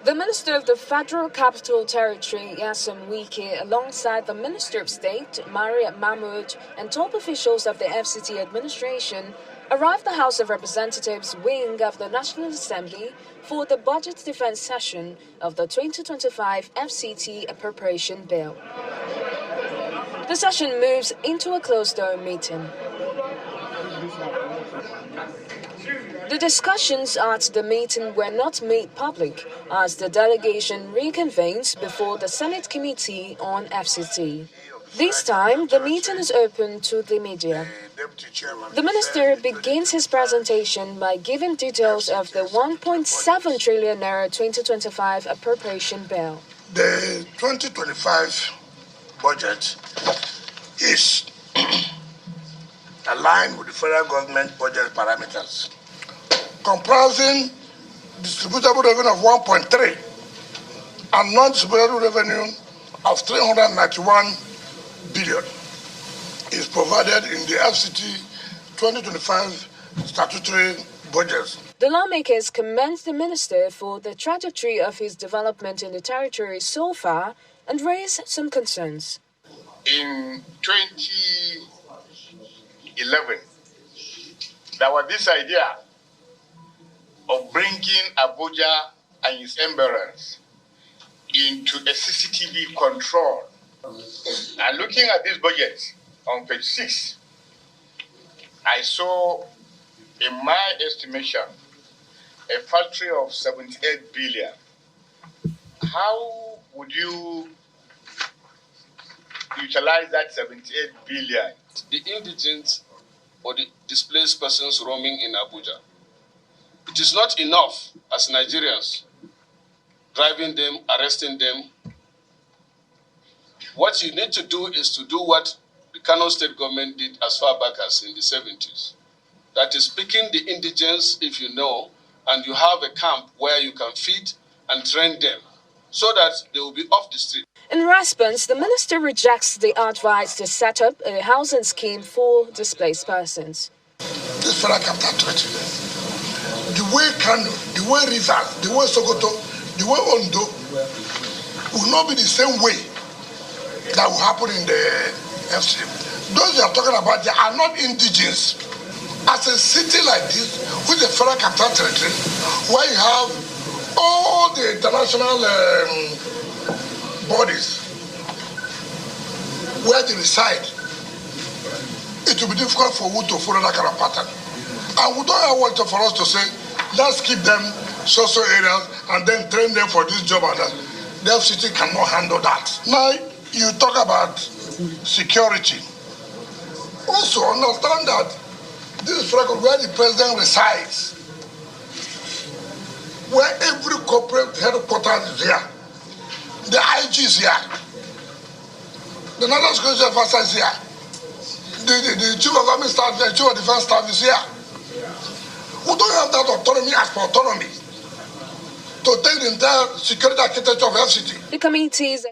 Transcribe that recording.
The Minister of the Federal Capital Territory, Wike, alongside the Minister of State, Maria Mahmood, and top officials of the FCT administration, arrived at the House of Representatives wing of the National Assembly for the Budget Defense session of the 2025 FCT Appropriation Bill. The session moves into a closed-door meeting. The discussions at the meeting were not made public as the delegation reconvenes before the Senate Committee on FCT. This time, the meeting is open to the media. The minister begins his presentation by giving details of the 1.7 trillion naira 2025 appropriation bill. The 2025 budget is aligned with the federal government budget parameters, comprising distributable revenue of 1.3 and non-distributable revenue of 391 billion is provided in the FCT 2025 statutory budget. The lawmakers commend the minister for the trajectory of his development in the territory so far and raise some concerns. In 2011, there was this idea of bringing Abuja and its emirates into a CCTV control. And looking at this budget on page 6, I saw, in my estimation, a factory of 78 billion. How would you utilize that 78 billion? The indigent or the displaced persons roaming in Abuja. It is not enough as Nigerians driving them, arresting them. What you need to do is to do what the Kano state government did as far back as in the 70s. That is picking the indigents, if you know, and you have a camp where you can feed and train them so that they will be off the street. In response, the minister rejects the advice to set up a housing scheme for displaced persons. This federal capital territory, the way Kano, the way Rivers, the way Sokoto, the way Ondo will not be the same way that will happen in the FCT. Those you are talking about, they are not indigenous. As a city like this, with the federal capital territory, where you have all the international bodies where they reside, it will be difficult for you to follow that kind of pattern. And we don't have what for us to say, let's keep them social areas and then train them for this job and that. The FCT cannot handle that. Now, you talk about security. Also understand that this is where the president resides, where every corporate headquarters is here. The IG is here. The National Security Officer is here. The Chief of Army Staff, the Chief of Defense Staff is here. We don't have that autonomy as for autonomy to take the entire security architecture of FCT. The committees